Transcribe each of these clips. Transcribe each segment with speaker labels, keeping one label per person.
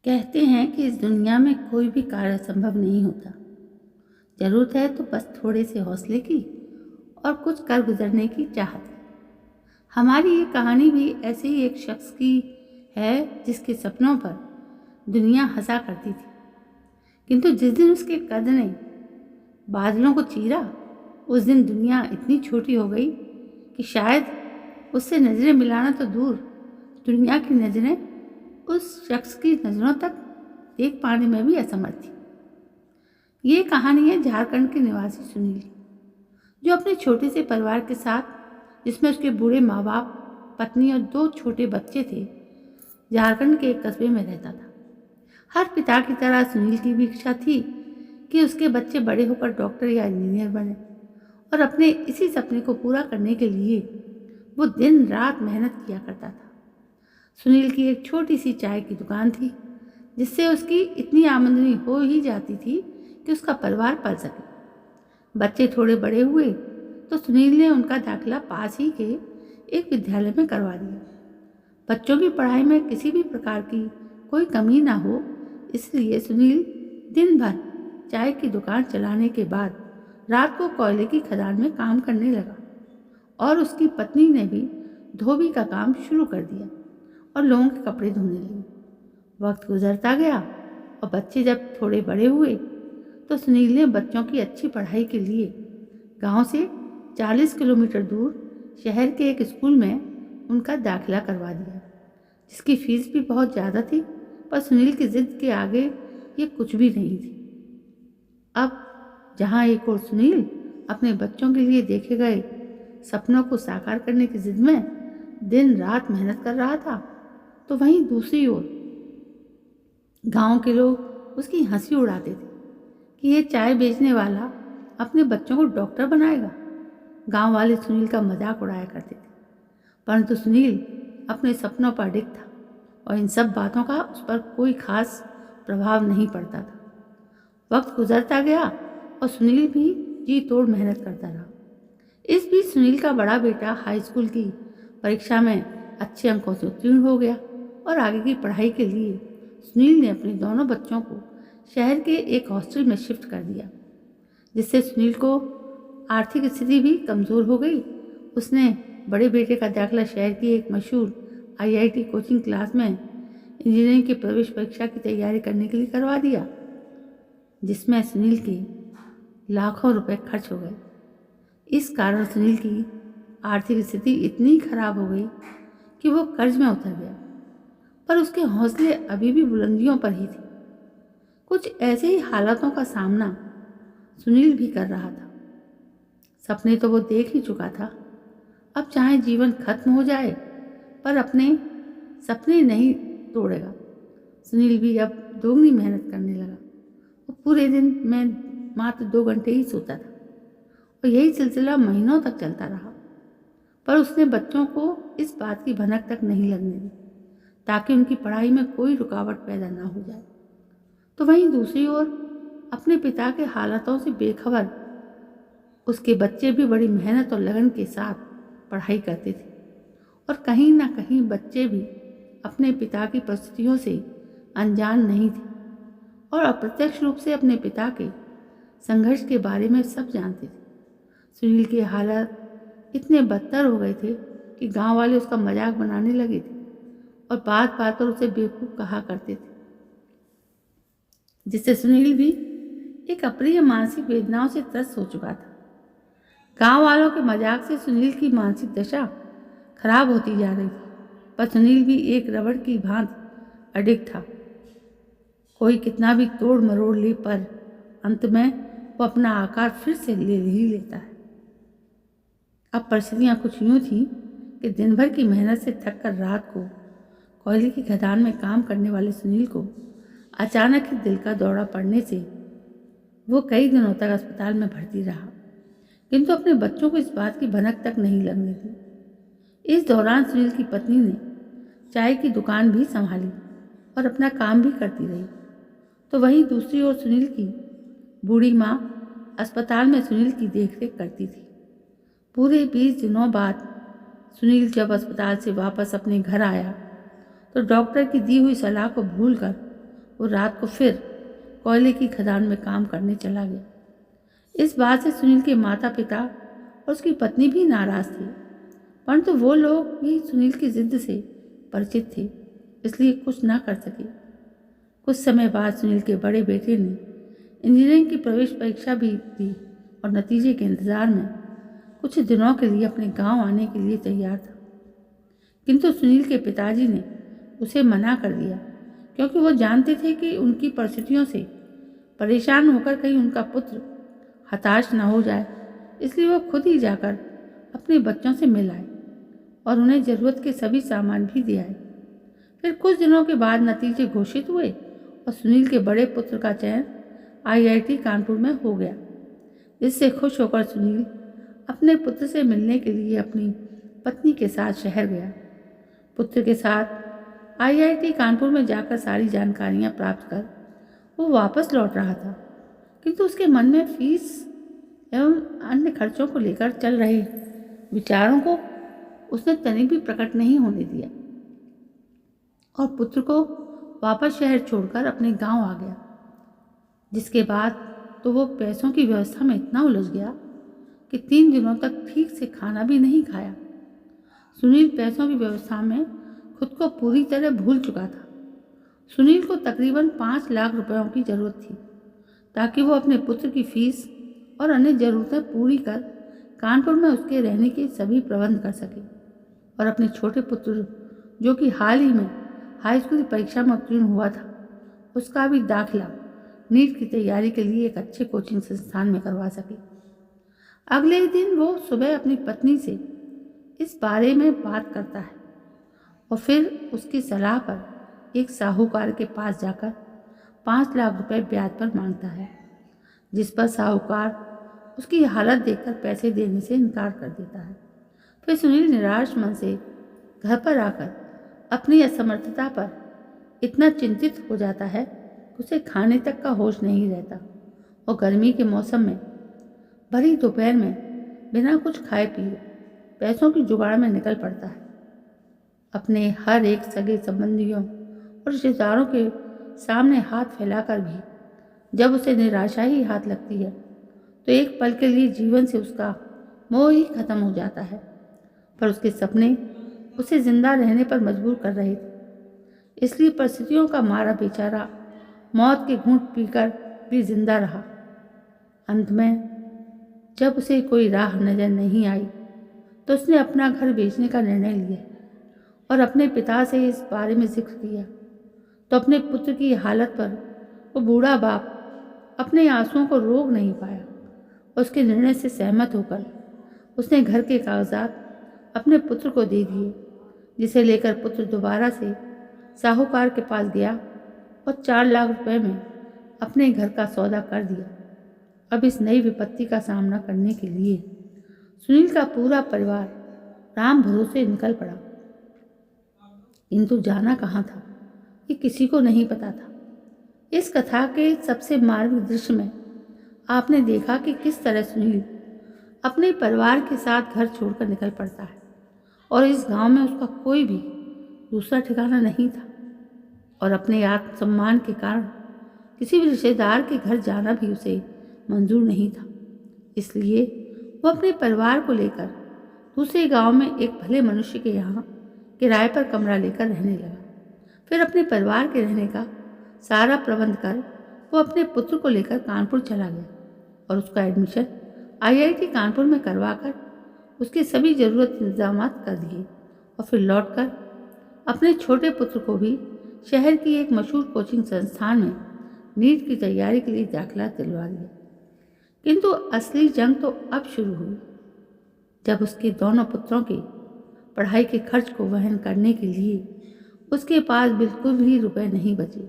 Speaker 1: कहते हैं कि इस दुनिया में कोई भी कार्य संभव नहीं होता। जरूरत है तो बस थोड़े से हौसले की और कुछ कर गुजरने की चाहत की। हमारी ये कहानी भी ऐसे ही एक शख्स की है जिसके सपनों पर दुनिया हंसा करती थी, किंतु जिस दिन उसके कद ने बादलों को चीरा, उस दिन दुनिया इतनी छोटी हो गई कि शायद उससे नज़रें मिलाना तो दूर, दुनिया की नज़रें उस शख्स की नज़रों तक देख पाने में भी असमर्थ थी। ये कहानी है झारखंड के निवासी सुनील की, जो अपने छोटे से परिवार के साथ, जिसमें उसके बूढ़े माँ बाप, पत्नी और 2 छोटे बच्चे थे, झारखंड के एक कस्बे में रहता था। हर पिता की तरह सुनील की भी इच्छा थी कि उसके बच्चे बड़े होकर डॉक्टर या इंजीनियर बने, और अपने इसी सपने को पूरा करने के लिए वो दिन रात मेहनत किया करता था। सुनील की एक छोटी सी चाय की दुकान थी, जिससे उसकी इतनी आमदनी हो ही जाती थी कि उसका परिवार पल सके। बच्चे थोड़े बड़े हुए तो सुनील ने उनका दाखिला पास ही के एक विद्यालय में करवा दिया। बच्चों की पढ़ाई में किसी भी प्रकार की कोई कमी ना हो, इसलिए सुनील दिन भर चाय की दुकान चलाने के बाद रात को कोयले की खदान में काम करने लगा, और उसकी पत्नी ने भी धोबी का काम शुरू कर दिया और लोगों के कपड़े धोने लगी। वक्त गुजरता गया और बच्चे जब थोड़े बड़े हुए तो सुनील ने बच्चों की अच्छी पढ़ाई के लिए गांव से 40 किलोमीटर दूर शहर के एक स्कूल में उनका दाखिला करवा दिया, जिसकी फीस भी बहुत ज़्यादा थी, पर सुनील की जिद के आगे ये कुछ भी नहीं थी। अब जहाँ एक और सुनील अपने बच्चों के लिए देखे गए सपनों को साकार करने की जिद में दिन रात मेहनत कर रहा था, तो वहीं दूसरी ओर गांव के लोग उसकी हंसी उड़ाते थे कि ये चाय बेचने वाला अपने बच्चों को डॉक्टर बनाएगा। गांव वाले सुनील का मजाक उड़ाया करते थे, परंतु सुनील अपने सपनों पर अडिग था और इन सब बातों का उस पर कोई खास प्रभाव नहीं पड़ता था। वक्त गुजरता गया और सुनील भी जी तोड़ मेहनत करता रहा। इस बीच सुनील का बड़ा बेटा हाई स्कूल की परीक्षा में अच्छे अंकों से उत्तीर्ण हो गया, और आगे की पढ़ाई के लिए सुनील ने अपने दोनों बच्चों को शहर के एक हॉस्टल में शिफ्ट कर दिया, जिससे सुनील को आर्थिक स्थिति भी कमज़ोर हो गई। उसने बड़े बेटे का दाखिला शहर की एक मशहूर आईआईटी कोचिंग क्लास में इंजीनियरिंग की प्रवेश परीक्षा की तैयारी करने के लिए करवा दिया, जिसमें सुनील के लाखों रुपए खर्च हो गए। इस कारण सुनील की आर्थिक स्थिति इतनी खराब हो गई कि वो कर्ज में उतर गया, पर उसके हौसले अभी भी बुलंदियों पर ही थे। कुछ ऐसे ही हालातों का सामना सुनील भी कर रहा था। सपने तो वो देख ही चुका था, अब चाहे जीवन खत्म हो जाए पर अपने सपने नहीं तोड़ेगा। सुनील भी अब दोगुनी मेहनत करने लगा। वो पूरे दिन में मात्र 2 घंटे ही सोता था, और यही सिलसिला महीनों तक चलता रहा, पर उसने बच्चों को इस बात की भनक तक नहीं लगने दी ताकि उनकी पढ़ाई में कोई रुकावट पैदा ना हो जाए। तो वहीं दूसरी ओर अपने पिता के हालातों से बेखबर उसके बच्चे भी बड़ी मेहनत और लगन के साथ पढ़ाई करते थे, और कहीं ना कहीं बच्चे भी अपने पिता की परिस्थितियों से अनजान नहीं थे और अप्रत्यक्ष रूप से अपने पिता के संघर्ष के बारे में सब जानते थे। सुनील के हालात इतने बदतर हो गए थे कि गांव वाले उसका मजाक बनाने लगे थे और बात बात पर उसे बेवकूफ़ कहा करते थे, जिससे सुनील भी एक अप्रिय मानसिक वेदनाओं से त्रस्त हो चुका था। गांव वालों के मजाक से सुनील की मानसिक दशा खराब होती जा रही थी, पर सुनील भी एक रबड़ की भांति अडिग था। कोई कितना भी तोड़ मरोड़ ले, पर अंत में वो अपना आकार फिर से ले ही लेता है। अब परिस्थितियाँ कुछ यूँ थी कि दिन भर की मेहनत से थक कर रात को कोयले की खदान में काम करने वाले सुनील को अचानक ही दिल का दौरा पड़ने से वो कई दिनों तक अस्पताल में भर्ती रहा, किंतु अपने बच्चों को इस बात की भनक तक नहीं लगने दी। इस दौरान सुनील की पत्नी ने चाय की दुकान भी संभाली और अपना काम भी करती रही, तो वहीं दूसरी ओर सुनील की बूढ़ी माँ अस्पताल में सुनील की देखरेख करती थी। पूरे 20 दिनों बाद सुनील जब अस्पताल से वापस अपने घर आया तो डॉक्टर की दी हुई सलाह को भूलकर वो रात को फिर कोयले की खदान में काम करने चला गया। इस बात से सुनील के माता पिता और उसकी पत्नी भी नाराज थे, परंतु वो लोग भी सुनील की जिद से परिचित थे, इसलिए कुछ ना कर सके। कुछ समय बाद सुनील के बड़े बेटे ने इंजीनियरिंग की प्रवेश परीक्षा भी दी और नतीजे के इंतज़ार में कुछ दिनों के लिए अपने गांव आने के लिए तैयार था। किंतु सुनील के पिताजी ने उसे मना कर दिया, क्योंकि वो जानते थे कि उनकी परिस्थितियों से परेशान होकर कहीं उनका पुत्र हताश न हो जाए। इसलिए वो खुद ही जाकर अपने बच्चों से मिल आए और उन्हें ज़रूरत के सभी सामान भी दिए आए। फिर कुछ दिनों के बाद नतीजे घोषित हुए और सुनील के बड़े पुत्र का चयन IIT कानपुर में हो गया, जिससे खुश होकर सुनील अपने पुत्र से मिलने के लिए अपनी पत्नी के साथ शहर गया। पुत्र के साथ IIT कानपुर में जाकर सारी जानकारियां प्राप्त कर वो वापस लौट रहा था, किंतु उसके मन में फीस एवं अन्य खर्चों को लेकर चल रहे विचारों को उसने तनिक भी प्रकट नहीं होने दिया और पुत्र को वापस शहर छोड़कर अपने गांव आ गया। जिसके बाद तो वो पैसों की व्यवस्था में इतना उलझ गया कि 3 दिनों तक ठीक से खाना भी नहीं खाया। सुनील पैसों की व्यवस्था में खुद को पूरी तरह भूल चुका था। सुनील को तकरीबन 5 लाख रुपयों की ज़रूरत थी, ताकि वो अपने पुत्र की फीस और अन्य ज़रूरतें पूरी कर कानपुर में उसके रहने के सभी प्रबंध कर सके और अपने छोटे पुत्र, जो कि हाल ही में हाई स्कूल की परीक्षा में उत्तीर्ण हुआ था, उसका भी दाखिला नीट की तैयारी के लिए एक अच्छे कोचिंग संस्थान में करवा सके। अगले ही दिन वो सुबह अपनी पत्नी से इस बारे में बात करता है और फिर उसकी सलाह पर एक साहूकार के पास जाकर 5 लाख रुपए ब्याज पर मांगता है, जिस पर साहूकार उसकी हालत देखकर पैसे देने से इनकार कर देता है। फिर सुनील निराश मन से घर पर आकर अपनी असमर्थता पर इतना चिंतित हो जाता है कि उसे खाने तक का होश नहीं रहता और गर्मी के मौसम में भरी दोपहर में बिना कुछ खाए पिए पैसों की जुगाड़ में निकल पड़ता है। अपने हर एक सगे संबंधियों और रिश्तेदारों के सामने हाथ फैलाकर भी जब उसे निराशा ही हाथ लगती है, तो एक पल के लिए जीवन से उसका मोह ही खत्म हो जाता है। पर उसके सपने उसे जिंदा रहने पर मजबूर कर रहे थे, इसलिए परिस्थितियों का मारा बेचारा मौत के घूंट पीकर भी जिंदा रहा। अंत में जब उसे कोई राह नजर नहीं आई, तो उसने अपना घर बेचने का निर्णय लिया और अपने पिता से इस बारे में जिक्र किया। तो अपने पुत्र की हालत पर वो बूढ़ा बाप अपने आंसुओं को रोक नहीं पाया। उसके निर्णय से सहमत होकर उसने घर के कागजात अपने पुत्र को दे दिए, जिसे लेकर पुत्र दोबारा से साहूकार के पास गया और 4 लाख रुपए में अपने घर का सौदा कर दिया। अब इस नई विपत्ति का सामना करने के लिए सुनील का पूरा परिवार राम भरोसे निकल पड़ा, किंतु जाना कहाँ था ये किसी को नहीं पता था। इस कथा के सबसे मार्मिक दृश्य में आपने देखा कि किस तरह सुनील अपने परिवार के साथ घर छोड़कर निकल पड़ता है और इस गांव में उसका कोई भी दूसरा ठिकाना नहीं था और अपने आत्मसम्मान के कारण किसी भी रिश्तेदार के घर जाना भी उसे मंजूर नहीं था। इसलिए वो अपने परिवार को लेकर दूसरे गांव में एक भले मनुष्य के यहाँ किराए पर कमरा लेकर रहने लगा। फिर अपने परिवार के रहने का सारा प्रबंध कर वो अपने पुत्र को लेकर कानपुर चला गया और उसका एडमिशन IIT कानपुर में करवाकर उसके सभी ज़रूरत इंतजाम कर दिए और फिर लौटकर अपने छोटे पुत्र को भी शहर की एक मशहूर कोचिंग संस्थान में नीट की तैयारी के लिए दाखिला दिलवा दिया। किंतु असली जंग तो अब शुरू हुई, जब उसके दोनों पुत्रों के पढ़ाई के खर्च को वहन करने के लिए उसके पास बिल्कुल भी रुपए नहीं बचे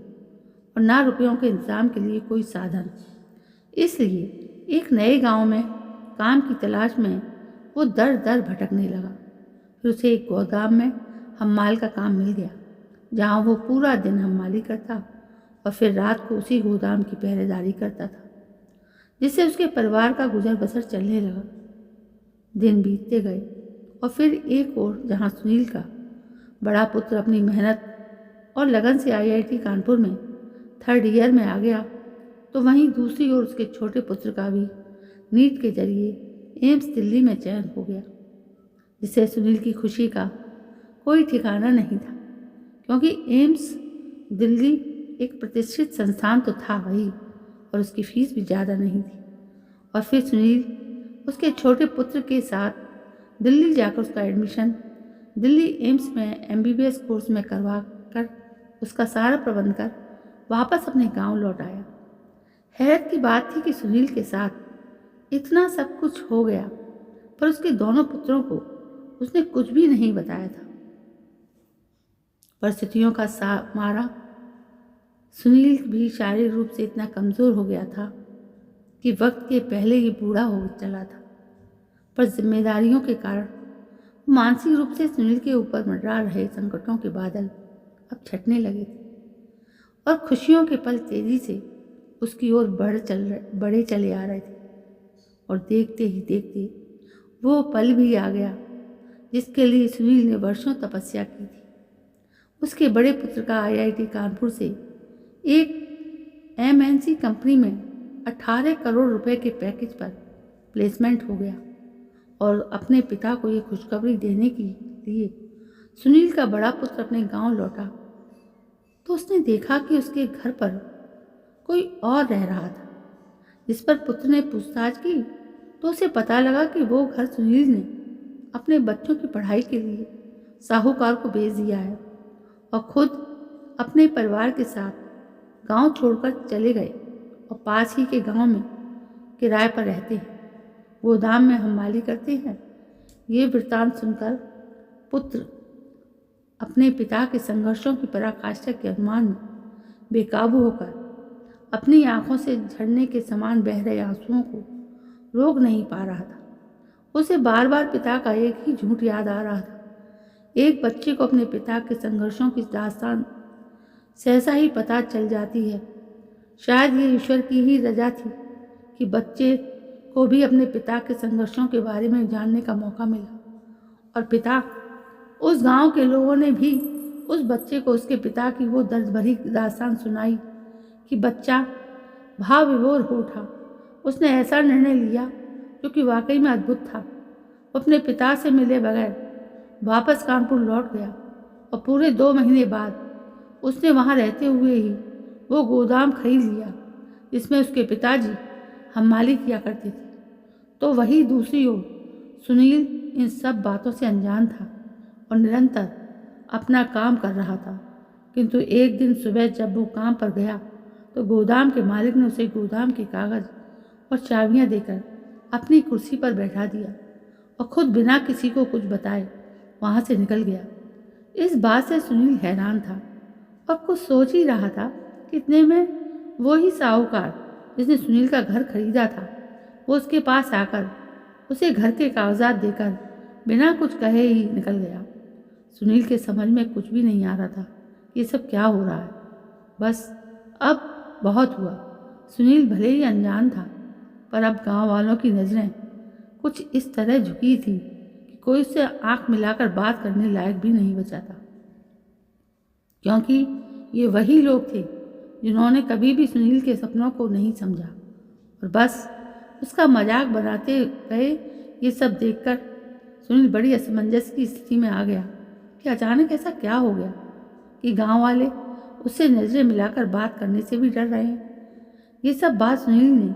Speaker 1: और ना रुपयों के इंतजाम के लिए कोई साधन। इसलिए एक नए गांव में काम की तलाश में वो दर दर भटकने लगा। फिर उसे एक गोदाम में हम्माल का काम मिल गया, जहां वो पूरा दिन हम्माली करता और फिर रात को उसी गोदाम की पहरेदारी करता था, जिससे उसके परिवार का गुजर बसर चलने लगा। दिन बीतते गए और फिर एक ओर जहां सुनील का बड़ा पुत्र अपनी मेहनत और लगन से IIT कानपुर में 3rd ईयर में आ गया तो वहीं दूसरी ओर उसके छोटे पुत्र का भी नीट के जरिए एम्स दिल्ली में चयन हो गया, जिससे सुनील की खुशी का कोई ठिकाना नहीं था, क्योंकि एम्स दिल्ली एक प्रतिष्ठित संस्थान तो था वही, और उसकी फीस भी ज़्यादा नहीं थी। और फिर सुनील उसके छोटे पुत्र के साथ दिल्ली जाकर उसका एडमिशन दिल्ली एम्स में MBBS कोर्स में करवा कर उसका सारा प्रबंध कर वापस अपने गांव लौट आया। हैरत की बात थी कि सुनील के साथ इतना सब कुछ हो गया, पर उसके दोनों पुत्रों को उसने कुछ भी नहीं बताया था। परिस्थितियों का मारा सुनील भी शारीरिक रूप से इतना कमज़ोर हो गया था कि वक्त के पहले ही बूढ़ा हो चला था, पर जिम्मेदारियों के कारण मानसिक रूप से सुनील के ऊपर मंडरा रहे संकटों के बादल अब छटने लगे थे, और खुशियों के पल तेजी से उसकी ओर बढ़े चले आ रहे थे। और देखते ही देखते वो पल भी आ गया जिसके लिए सुनील ने वर्षों तपस्या की थी। उसके बड़े पुत्र का IIT कानपुर से एक MNC कंपनी में 18 करोड़ रुपए के पैकेज पर प्लेसमेंट हो गया, और अपने पिता को ये खुशखबरी देने के लिए सुनील का बड़ा पुत्र अपने गांव लौटा तो उसने देखा कि उसके घर पर कोई और रह रहा था। जिस पर पुत्र ने पूछताछ की तो उसे पता लगा कि वो घर सुनील ने अपने बच्चों की पढ़ाई के लिए साहूकार को बेच दिया है, और खुद अपने परिवार के साथ गांव छोड़कर चले गए और पास ही के गांव में किराए पर रहते हैं, गोदाम में हमाली करते हैं। ये वृत्तांत सुनकर पुत्र अपने पिता के संघर्षों की पराकाष्ठा के अनुमान में बेकाबू होकर अपनी आंखों से झरने के समान बह रहे आंसुओं को रोक नहीं पा रहा था। उसे बार बार पिता का एक ही झूठ याद आ रहा था। एक बच्चे को अपने पिता के संघर्षों की दास्तान सहसा ही पता चल जाती है। शायद ये ईश्वर की ही रजा थी कि बच्चे को भी अपने पिता के संघर्षों के बारे में जानने का मौका मिला, और पिता उस गांव के लोगों ने भी उस बच्चे को उसके पिता की वो दर्द भरी दास्तान सुनाई कि बच्चा भाव विभोर हो उठा। उसने ऐसा निर्णय लिया जो कि वाकई में अद्भुत था। वो अपने पिता से मिले बगैर वापस कानपुर लौट गया, और पूरे 2 महीने बाद उसने वहाँ रहते हुए ही वो गोदाम खरीद लिया जिसमें उसके पिताजी हमाली किया करते थे। तो वही दूसरी ओर सुनील इन सब बातों से अनजान था और निरंतर अपना काम कर रहा था। किंतु एक दिन सुबह जब वो काम पर गया तो गोदाम के मालिक ने उसे गोदाम के कागज़ और चाबियां देकर अपनी कुर्सी पर बैठा दिया, और खुद बिना किसी को कुछ बताए वहाँ से निकल गया। इस बात से सुनील हैरान था और कुछ सोच ही रहा था कि इतने में वो ही साहूकार जिसने सुनील का घर खरीदा था वो उसके पास आकर उसे घर के कागजात देकर बिना कुछ कहे ही निकल गया। सुनील के समझ में कुछ भी नहीं आ रहा था कि ये सब क्या हो रहा है। बस अब बहुत हुआ। सुनील भले ही अनजान था, पर अब गांव वालों की नज़रें कुछ इस तरह झुकी थी कि कोई उससे आंख मिलाकर बात करने लायक भी नहीं बचा था, क्योंकि ये वही लोग थे जिन्होंने कभी भी सुनील के सपनों को नहीं समझा और बस उसका मजाक बनाते गए। ये सब देखकर सुनील बड़ी असमंजस की स्थिति में आ गया कि अचानक ऐसा क्या हो गया कि गांव वाले उससे नज़रें मिलाकर बात करने से भी डर रहे हैं। ये सब बात सुनील ने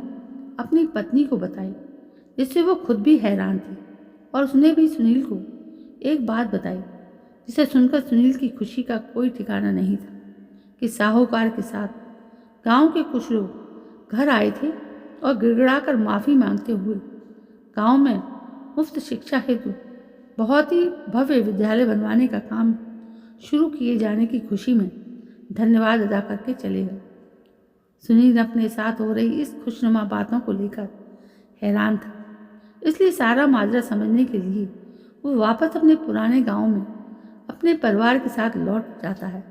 Speaker 1: अपनी पत्नी को बताई, जिससे वो खुद भी हैरान थी, और उसने भी सुनील को एक बात बताई जिसे सुनकर सुनील की खुशी का कोई ठिकाना नहीं था कि साहूकार के साथ गांव के कुछ लोग घर आए थे और गिड़गिड़ाकर माफ़ी मांगते हुए गांव में मुफ्त शिक्षा हेतु बहुत ही भव्य विद्यालय बनवाने का काम शुरू किए जाने की खुशी में धन्यवाद अदा करके चले गए। सुनील अपने साथ हो रही इस खुशनुमा बातों को लेकर हैरान था, इसलिए सारा माजरा समझने के लिए वो वापस अपने पुराने गांव में अपने परिवार के साथ लौट जाता है।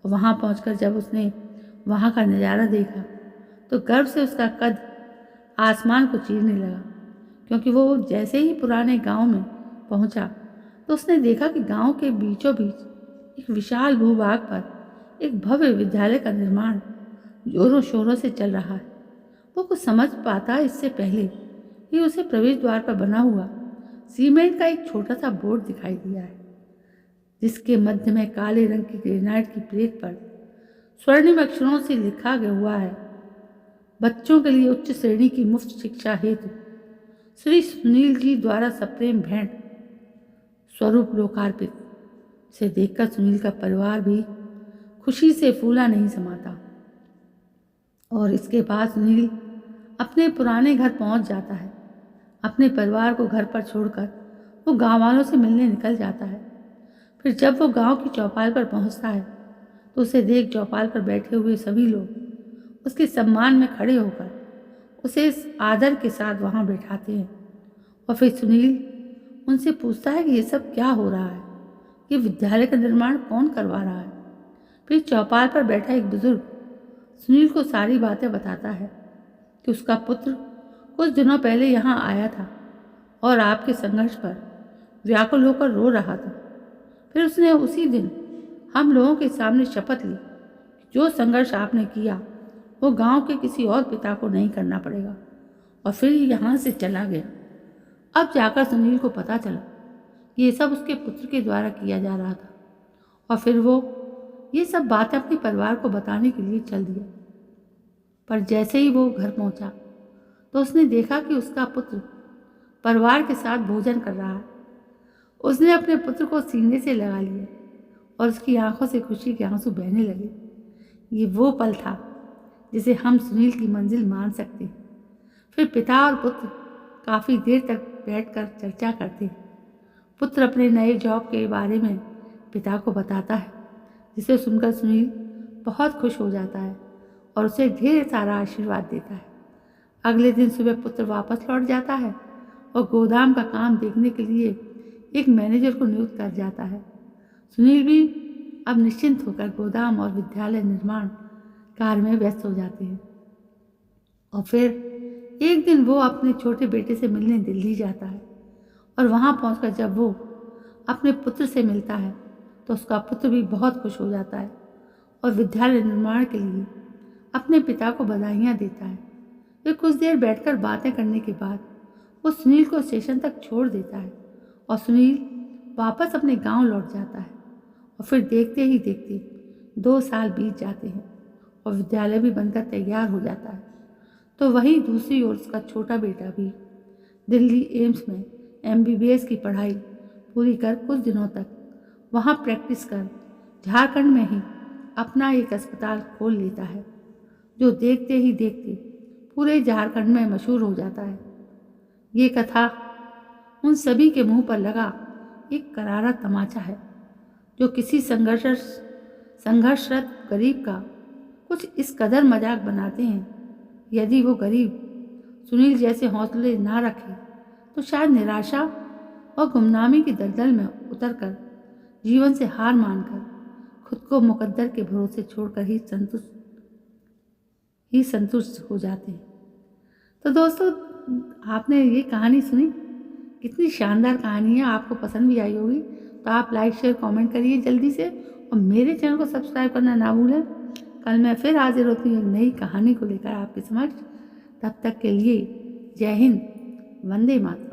Speaker 1: और वहाँ पहुंचकर जब उसने वहाँ का नज़ारा देखा तो गर्व से उसका कद आसमान को चीरने लगा, क्योंकि वो जैसे ही पुराने गांव में पहुंचा तो उसने देखा कि गांव के बीचों बीच एक विशाल भूभाग पर एक भव्य विद्यालय का निर्माण जोरों शोरों से चल रहा है। वो कुछ समझ पाता इससे पहले कि उसे प्रवेश द्वार पर बना हुआ सीमेंट का एक छोटा सा बोर्ड दिखाई दिया है, जिसके मध्य में काले रंग की ग्रेनाइट की प्लेट पर स्वर्णिम अक्षरों से लिखा गया हुआ है, बच्चों के लिए उच्च श्रेणी की मुफ्त शिक्षा हेतु श्री सुनील जी द्वारा सप्रेम भेंट स्वरूप लोकार्पित। से देखकर सुनील का परिवार भी खुशी से फूला नहीं समाता और इसके बाद सुनील अपने पुराने घर पहुंच जाता है। अपने परिवार को घर पर छोड़कर वो गांव वालों से मिलने निकल जाता है। फिर जब वो गांव की चौपाल पर पहुंचता है तो उसे देख चौपाल पर बैठे हुए सभी लोग उसके सम्मान में खड़े होकर उसे इस आदर के साथ वहां बैठाते हैं। और फिर सुनील उनसे पूछता है कि ये सब क्या हो रहा है, कि विद्यालय का निर्माण कौन करवा रहा है। फिर चौपाल पर बैठा एक बुजुर्ग सुनील को सारी बातें बताता है कि उसका पुत्र कुछ दिनों पहले यहाँ आया था और आपके संघर्ष पर व्याकुल होकर रो रहा था। फिर उसने उसी दिन हम लोगों के सामने शपथ ली कि जो संघर्ष आपने किया वो गांव के किसी और पिता को नहीं करना पड़ेगा, और फिर यहाँ से चला गया। अब जाकर सुनील को पता चला कि ये सब उसके पुत्र के द्वारा किया जा रहा था, और फिर वो ये सब बातें अपने परिवार को बताने के लिए चल दिया। पर जैसे ही वो घर पहुंचा तो उसने देखा कि उसका पुत्र परिवार के साथ भोजन कर रहा है। उसने अपने पुत्र को सीने से लगा लिया और उसकी आंखों से खुशी के आंसू बहने लगे। ये वो पल था जिसे हम सुनील की मंजिल मान सकते हैं। फिर पिता और पुत्र काफ़ी देर तक बैठकर चर्चा करते हैं। पुत्र अपने नए जॉब के बारे में पिता को बताता है, जिसे सुनकर सुनील बहुत खुश हो जाता है और उसे ढेर सारा आशीर्वाद देता है। अगले दिन सुबह पुत्र वापस लौट जाता है और गोदाम का काम देखने के लिए एक मैनेजर को नियुक्त कर जाता है। सुनील भी अब निश्चिंत होकर गोदाम और विद्यालय निर्माण कार्य में व्यस्त हो जाते हैं। और फिर एक दिन वो अपने छोटे बेटे से मिलने दिल्ली जाता है और वहाँ पहुंचकर जब वो अपने पुत्र से मिलता है तो उसका पुत्र भी बहुत खुश हो जाता है और विद्यालय निर्माण के लिए अपने पिता को बधाइयाँ देता है। वे कुछ देर बैठकर बातें करने के बाद वो सुनील को स्टेशन तक छोड़ देता है और सुनील वापस अपने गांव लौट जाता है। और फिर देखते ही देखते 2 साल बीत जाते हैं और विद्यालय भी बनकर तैयार हो जाता है। तो वहीं दूसरी ओर उसका छोटा बेटा भी दिल्ली एम्स में MBBS की पढ़ाई पूरी कर कुछ दिनों तक वहाँ प्रैक्टिस कर झारखंड में ही अपना एक अस्पताल खोल लेता है, जो देखते ही देखते पूरे झारखंड में मशहूर हो जाता है। ये कथा उन सभी के मुंह पर लगा एक करारा तमाचा है, जो किसी संघर्षरत गरीब का कुछ इस कदर मजाक बनाते हैं। यदि वो गरीब सुनील जैसे हौसले ना रखे तो शायद निराशा और गुमनामी की दलदल में उतरकर जीवन से हार मानकर खुद को मुकद्दर के भरोसे छोड़कर ही संतुष्ट हो जाते हैं। तो दोस्तों, आपने ये कहानी सुनी, कितनी शानदार कहानी है। आपको पसंद भी आई होगी तो आप लाइक शेयर कमेंट करिए जल्दी से, और मेरे चैनल को सब्सक्राइब करना ना भूलें। कल मैं फिर हाजिर होती हूँ एक नई कहानी को लेकर आपके समक्ष। तब तक के लिए जय हिंद, वंदे मातरम।